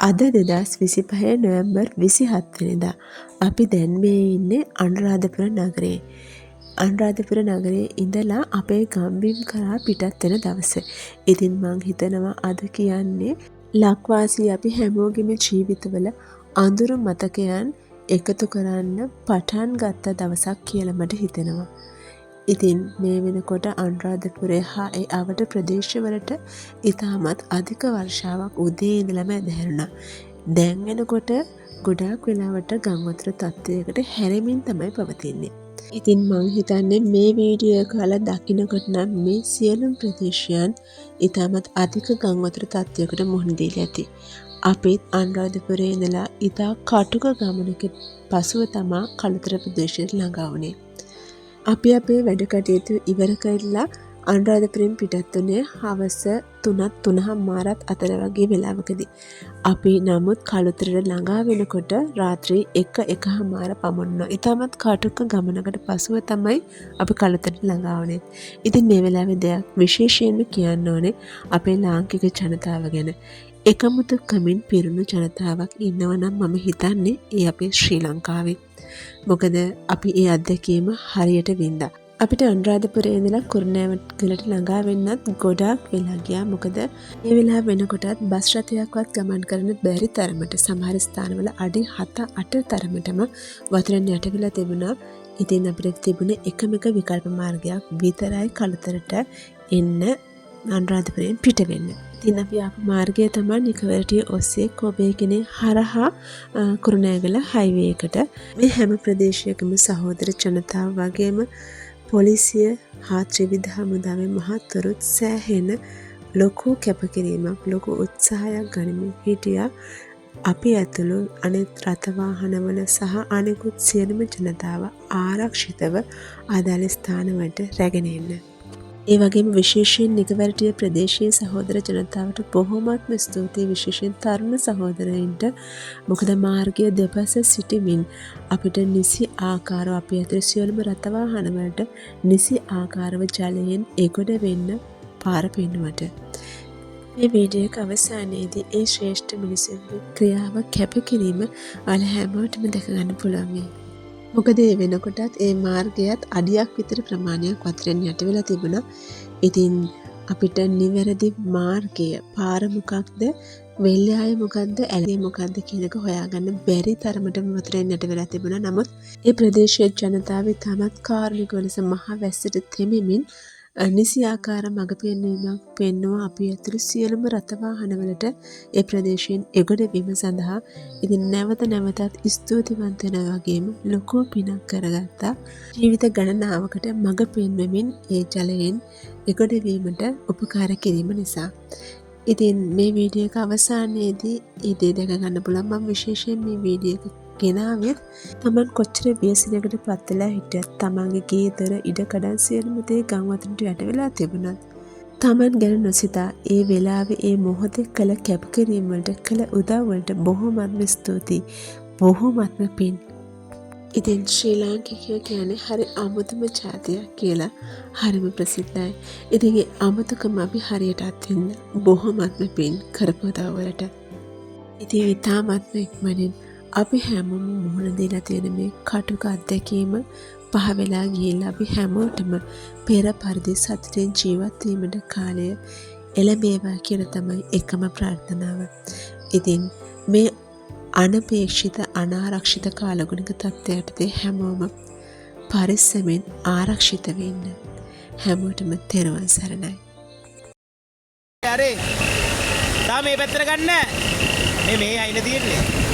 අද 2025 නොවැම්බර් 27 වෙනිදා. අපි දැන් මේ ඉන්නේ අනුරාධපුර නගරේ. අනුරාධපුර නගරේ ඉඳලා අපේ ගම්බිම් කරා පිටත් වෙන දවස. ඉතින් මං හිතනවා අද කියන්නේ ලක්වාසී අපි හැමෝගෙම ජීවිතවල අඳුරු මතකයන් එකතු කරන්න පටන් ගත්ත දවසක් කියලා මට හිතෙනවා. ඉතින් මේ වෙනකොට අනුරාධපුරය හා ඒ අවට ප්‍රදේශවලට ඉතාමත් අධික වර්ෂාවක් උදේ ඉඳලම ඇදහැරුණා. දැන් වෙනකොට ගොඩාක් වෙලාවට ගංවතුර තත්ත්වයකට හැරෙමින් තමයි පවතින්නේ. ඉතින් මං හිතන්නේ මේ වීඩියෝ එක අහලා දකින්නකොට නම් මේ සියලුම ප්‍රදේශයන් ඉතාමත් අධික ගංවතුර තත්ත්වයකට මුහුණ දීලා ඇති. අපිත් අනුරාධපුරයේ ඉඳලා ඉතා කටුක ගමනක පසුව තමා කළුතර ප්‍රදේශයට ළඟා වුණේ. අපි අපේ වැඩ කටයුතු ඉවර කරලා අනුරාධපුරයෙන් පිටත් වුණේ හවස 3:00 අතර වගේ වෙලාවකදී. අපි නමුත් කළුතරට ළඟා වෙනකොට රාත්‍රී 1:00 පමණ. ඉතාමත් කටුක ගමනකට පසුව තමයි අපි කළුතරට ළඟා වුණේ. ඉතින් මේ වෙලාවේ දෙයක් විශේෂයෙන්ම කියන්න ඕනේ අපේ ලාංකික ජනතාව ගැන. එකමුතුකමින් පිරුණු ජනතාවක් ඉන්නවනම් මම හිතන්නේ ඒ අපේ ශ්‍රී ලංකාවේ. මොකද අපි ඒ අත්දැකීම හරියට වින්දා. අපිට අනුරාධපුරයේ ඉඳලා කුරුණෑගලට ළඟා වෙන්නත් ගොඩාක් වෙලා ගියා. මොකද මේ වෙලාව වෙනකොටත් බස් රථයක්වත් ගමන් කරන්න බැරි තරමට සමහර ස්ථානවල අඩි 7-8 තරමටම වතුරෙන් යට වෙලා තිබුණා. ඉතින් අපිට තිබුණේ එකම එක විකල්ප මාර්ගයක් විතරයි කළුතරට එන්න අනුරාධපුරයෙන් පිට වෙන්න. ඉතින් අපි ආපු මාර්ගය තමයි නිකවරටිය ඔස්සේ කොබේගිනේ හරහා කුරුණෑගල හයිවේ එකට. මේ හැම ප්‍රදේශයකම සහෝදර ජනතාව වගේම පොලිසිය හා ත්‍රිවිධ හමුදාවේ මහත්වරුත් සෑහෙන ලොකු කැපකිරීමක් ලොකු උත්සාහයක් ගනිමින් හිටියා. අපි ඇතුළු අනෙක් රථ වාහනවල සහ අනෙකුත් සියලුම ජනතාව ආරක්ෂිතව අදාළ ස්ථානවලට රැගෙන එන්න. ඒ වගේම විශේෂයෙන් නිකවරටිය ප්‍රදේශයේ සහෝදර ජනතාවට බොහොමත්ම ස්තුතියි, විශේෂයෙන් තරුණ සහෝදරයින්ට. මොකද මාර්ගය දෙපස සිටිමින් අපිට නිසි ආකාරව අපි ඇතුළු සියලුම රථ වාහන වලට නිසි ආකාරව ජලයෙන් එගොඩ වෙන්න පාර පෙන්නුවට. මේ වීඩියෝ එක අවසානයේදී ඒ ශ්‍රේෂ්ඨ මිනිසුන්ගේ ක්‍රියාව කැපකිරීම ඔයාලා හැමෝටම දැක ගන්න පුළුවන් වෙයි. මොකද ඒ වෙනකොටත් ඒ මාර්ගයත් අඩියක් විතර ප්‍රමාණයක් වතුරෙන් යට වෙලා තිබුණා. ඉතින් අපිට නිවැරදි මාර්ගය පාර මොකක්ද, වෙල්යාය මොකක්ද, ඇලේ මොකක්ද කියන එක හොයාගන්න බැරි තරමටම වතුරෙන් යට වෙලා තිබුණා. නමුත් ඒ ප්‍රදේශයේ ජනතාව තමත් කාර්මික ලෙස මහ වැස්සට තෙමෙමින් නිසි ආකාර මඟ පෙන්වීමක් පෙන්වුවා අපි ඇතුළු සියලුම රථ වාහනවලට ඒ ප්‍රදේශයෙන් එගොඩ වීම සඳහා. ඉතින් නැවත නැවතත් ස්තුතිවන්ත වෙනවා වගේම ලොකු පිනක් කරගත්තා. ජීවිත ගණනාවකට මඟ පෙන්වමින් ඒ ජලයෙන් එගොඩ වීමට උපකාර කිරීම නිසා. ඉතින් මේ වීඩියෝ එක අවසානයේදී ඒ දේ දැක ගන්න පුළුවන්. මම විශේෂයෙන් මේ වීඩියෝ එක ගෙනාවෙත් තමන් කොච්චර ව්‍යසනයකට පත් වෙලා හිටියත් තමන්ගේ ගේදොර ඉඩකඩම් සියලුම දේ ගංවතුරට යට වෙලා තිබුණත් තමන් ගැන නොසිතා ඒ වෙලාවේ ඒ මොහොතේ කළ කැපකිරීම වලට කළ උදව් වලට බොහොමත්ම ස්තුතියි, බොහොමත්ම පින්. ඉතින් ශ්‍රී ලාංකිකයෝ කියන්නේ හරි අමුතුම ජාතියක් කියලා හරිම ප්‍රසිද්ධයි. ඉතින් ඒ අමුතුකම අපි හරියට අත්විඳ බොහොමත්ම පින් කරපු උදව් වලට. ඉතින් ඊටමත්ම ඉක්මනින් අපි හැමෝම මුහුණ දීලා තියෙන මේ කටුක අත්දැකීම පහ වෙලා ගිහිල්ලා අපි හැමෝටම පෙර පරිදි සතුටින් ජීවත් වීමට කාලය එළඹේවා කියලා තමයි එකම ප්‍රාර්ථනාව. ඉතින් මේ අනපේක්ෂිත අනාරක්ෂිත කාලගුණික තත්ත්වයටදී හැමෝම පරිස්සමෙන් ආරක්ෂිත වෙන්න. හැමෝටම තෙරුවන් සරණයි. අරේ තා මේ පැත්තට ගන්න. මේ අයින තියෙන්නේ.